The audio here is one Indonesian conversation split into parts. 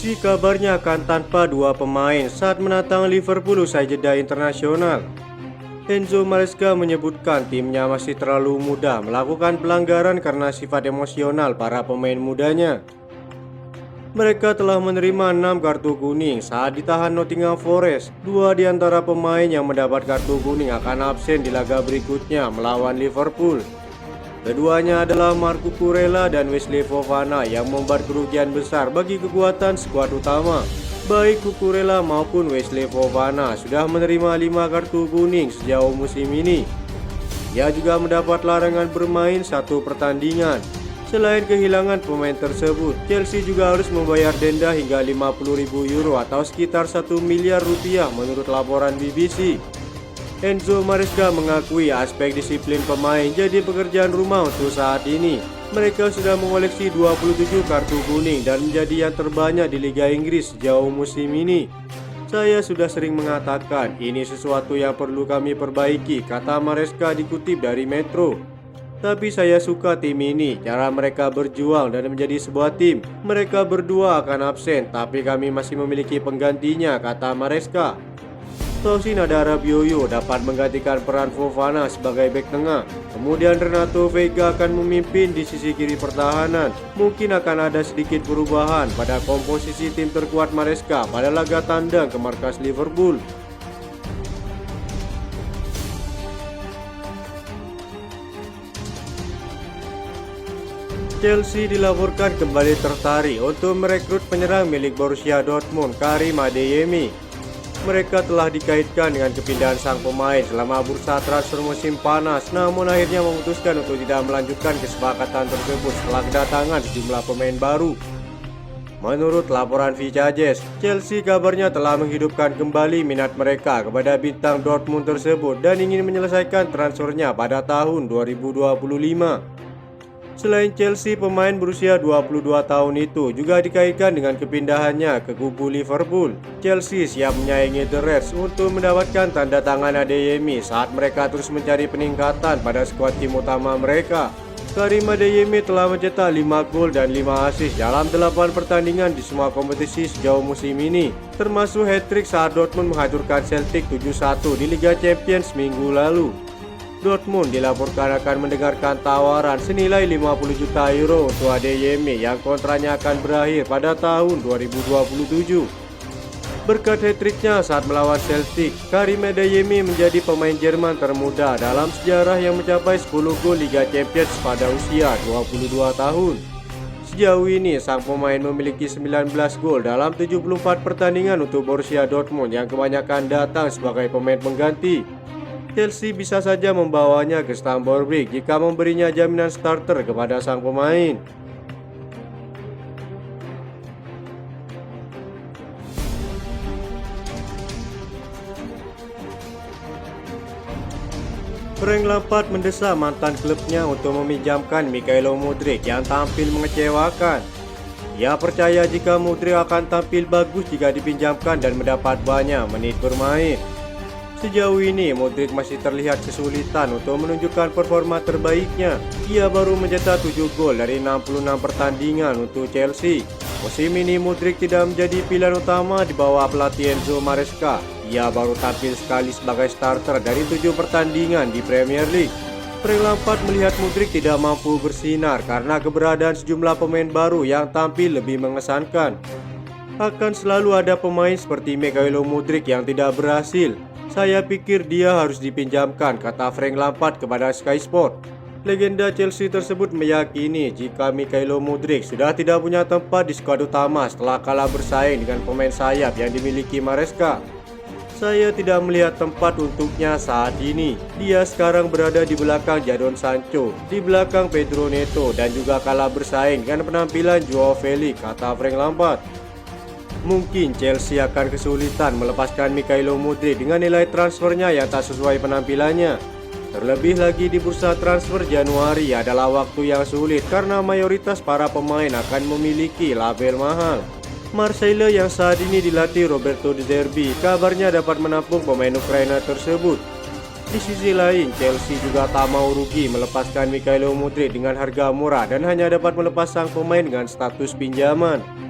Chelsea kabarnya akan tanpa dua pemain saat menantang Liverpool usai jeda internasional. Enzo Maresca menyebutkan timnya masih terlalu muda melakukan pelanggaran karena sifat emosional para pemain mudanya. Mereka telah menerima 6 kartu kuning saat ditahan Nottingham Forest. Dua di antara pemain yang mendapat kartu kuning akan absen di laga berikutnya melawan Liverpool. Keduanya adalah Marco Kurela dan Wesley Fofana yang membuat kerugian besar bagi kekuatan skuad utama. Baik Cucurella maupun Wesley Fofana sudah menerima 5 kartu kuning sejauh musim ini. Ia juga mendapat larangan bermain satu pertandingan. Selain kehilangan pemain tersebut, Chelsea juga harus membayar denda hingga 50.000 euro atau sekitar 1 miliar rupiah menurut laporan BBC. Enzo Maresca mengakui aspek disiplin pemain jadi pekerjaan rumah untuk saat ini. Mereka sudah mengoleksi 27 kartu kuning dan menjadi yang terbanyak di Liga Inggris sejauh musim ini. Saya sudah sering mengatakan ini sesuatu yang perlu kami perbaiki, kata Maresca dikutip dari Metro. Tapi saya suka tim ini, cara mereka berjuang dan menjadi sebuah tim. Mereka berdua akan absen, tapi kami masih memiliki penggantinya, kata Maresca. Tosin Adarabioyo dapat menggantikan peran Fofana sebagai bek tengah. Kemudian Renato Veiga akan memimpin di sisi kiri pertahanan. Mungkin akan ada sedikit perubahan pada komposisi tim terkuat Maresca pada laga tandang ke markas Liverpool. Chelsea dilaporkan kembali tertarik untuk merekrut penyerang milik Borussia Dortmund, Karim Adeyemi. Mereka telah dikaitkan dengan kepindahan sang pemain selama bursa transfer musim panas, namun akhirnya memutuskan untuk tidak melanjutkan kesepakatan tersebut setelah kedatangan sejumlah pemain baru. Menurut laporan Vicajes, Chelsea kabarnya telah menghidupkan kembali minat mereka kepada bintang Dortmund tersebut dan ingin menyelesaikan transfernya pada tahun 2025. Selain Chelsea, pemain berusia 22 tahun itu juga dikaitkan dengan kepindahannya ke kubu Liverpool. Chelsea siap menyaingi The Reds untuk mendapatkan tanda tangan Adeyemi saat mereka terus mencari peningkatan pada skuad tim utama mereka. Karim Adeyemi telah mencetak 5 gol dan 5 assist dalam 8 pertandingan di semua kompetisi sejauh musim ini, termasuk hat-trick saat Dortmund menghancurkan Celtic 7-1 di Liga Champions minggu lalu. Dortmund dilaporkan akan mendengarkan tawaran senilai 50 juta euro untuk Adeyemi yang kontraknya akan berakhir pada tahun 2027. Berkat hat-tricknya saat melawan Celtic, Karim Adeyemi menjadi pemain Jerman termuda dalam sejarah yang mencapai 10 gol Liga Champions pada usia 22 tahun. Sejauh ini, sang pemain memiliki 19 gol dalam 74 pertandingan untuk Borussia Dortmund yang kebanyakan datang sebagai pemain pengganti. Chelsea bisa saja membawanya ke Stamford Bridge jika memberinya jaminan starter kepada sang pemain. Frank Lampard mendesak mantan klubnya untuk meminjamkan Mikhailo Mudryk yang tampil mengecewakan. Ia percaya jika Mudryk akan tampil bagus jika dipinjamkan dan mendapat banyak menit bermain. Sejauh ini, Mudryk masih terlihat kesulitan untuk menunjukkan performa terbaiknya. Ia baru mencetak 7 gol dari 66 pertandingan untuk Chelsea. Musim ini, Mudryk tidak menjadi pilihan utama di bawah pelatih Enzo Maresca. Ia baru tampil sekali sebagai starter dari 7 pertandingan di Premier League. Frank Lampard melihat Mudryk tidak mampu bersinar karena keberadaan sejumlah pemain baru yang tampil lebih mengesankan. Akan selalu ada pemain seperti Mikhailo Mudryk yang tidak berhasil. Saya pikir dia harus dipinjamkan, kata Frank Lampard kepada Sky Sport. Legenda Chelsea tersebut meyakini jika Mikhailo Mudryk sudah tidak punya tempat di skuad utama setelah kalah bersaing dengan pemain sayap yang dimiliki Maresca. Saya tidak melihat tempat untuknya saat ini. Dia sekarang berada di belakang Jadon Sancho, di belakang Pedro Neto, dan juga kalah bersaing dengan penampilan Joao Felix, kata Frank Lampard. Mungkin Chelsea akan kesulitan melepaskan Mikhailo Mudryk dengan nilai transfernya yang tak sesuai penampilannya. Terlebih lagi di bursa transfer Januari adalah waktu yang sulit karena mayoritas para pemain akan memiliki label mahal. Marseille yang saat ini dilatih Roberto De Zerbi kabarnya dapat menampung pemain Ukraina tersebut. Di sisi lain, Chelsea juga tak mau rugi melepaskan Mikhailo Mudryk dengan harga murah dan hanya dapat melepas sang pemain dengan status pinjaman.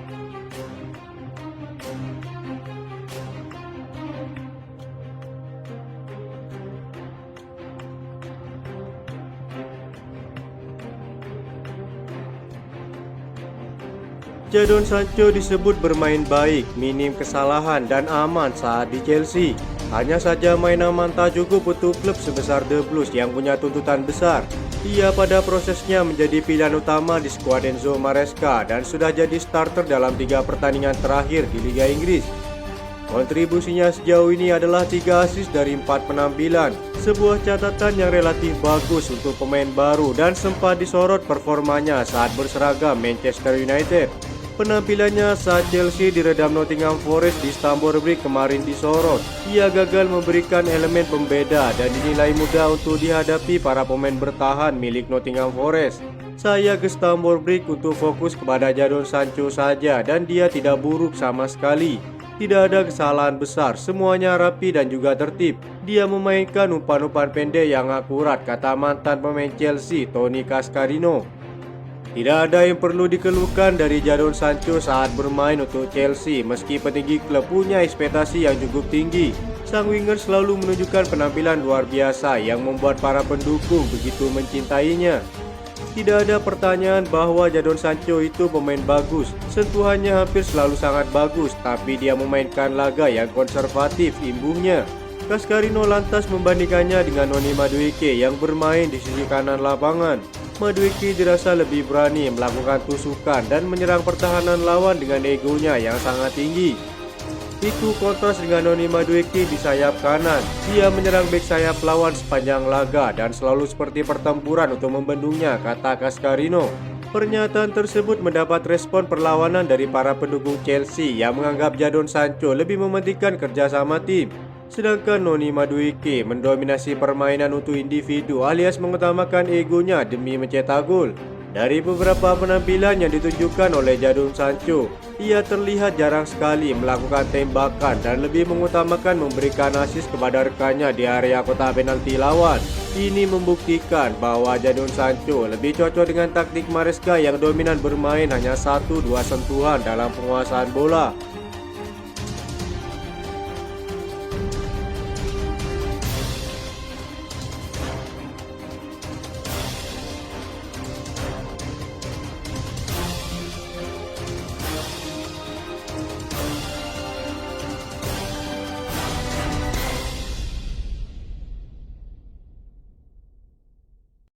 Jadon Sancho disebut bermain baik, minim kesalahan dan aman saat di Chelsea. Hanya saja main aman tak cukup untuk klub sebesar The Blues yang punya tuntutan besar. Ia pada prosesnya menjadi pilihan utama di skuad Enzo Maresca dan sudah jadi starter dalam 3 pertandingan terakhir di Liga Inggris. Kontribusinya sejauh ini adalah 3 assist dari 4 penampilan, sebuah catatan yang relatif bagus untuk pemain baru dan sempat disorot performanya saat berseragam Manchester United. Penampilannya saat Chelsea diredam Nottingham Forest di Stamford Bridge kemarin disorot. Ia gagal memberikan elemen pembeda dan dinilai mudah untuk dihadapi para pemain bertahan milik Nottingham Forest. Saya ke Stamford Bridge untuk fokus kepada Jadon Sancho saja dan dia tidak buruk sama sekali. Tidak ada kesalahan besar, semuanya rapi dan juga tertib. Dia memainkan umpan-umpan pendek yang akurat, kata mantan pemain Chelsea Tony Cascarino. Tidak ada yang perlu dikeluhkan dari Jadon Sancho saat bermain untuk Chelsea, meski petinggi klub punya ekspektasi yang cukup tinggi. Sang winger selalu menunjukkan penampilan luar biasa yang membuat para pendukung begitu mencintainya. Tidak ada pertanyaan bahwa Jadon Sancho itu pemain bagus. Sentuhannya hampir selalu sangat bagus, tapi dia memainkan laga yang konservatif imbuhnya. Cascarino lantas membandingkannya dengan Noni Madueke yang bermain di sisi kanan lapangan. Madueke dirasa lebih berani melakukan tusukan dan menyerang pertahanan lawan dengan egonya yang sangat tinggi. Itu kontras dengan Noni Madueke di sayap kanan. Dia menyerang bek sayap lawan sepanjang laga dan selalu seperti pertempuran untuk membendungnya, kata Cascarino. Pernyataan tersebut mendapat respon perlawanan dari para pendukung Chelsea yang menganggap Jadon Sancho lebih mementingkan kerjasama tim. Sedangkan Noni Madueke mendominasi permainan untuk individu alias mengutamakan egonya demi mencetak gol. Dari beberapa penampilan yang ditunjukkan oleh Jadon Sancho, ia terlihat jarang sekali melakukan tembakan dan lebih mengutamakan memberikan assist kepada rekannya di area kotak penalti lawan. Ini membuktikan bahwa Jadon Sancho lebih cocok dengan taktik Maresca yang dominan bermain hanya 1-2 sentuhan dalam penguasaan bola.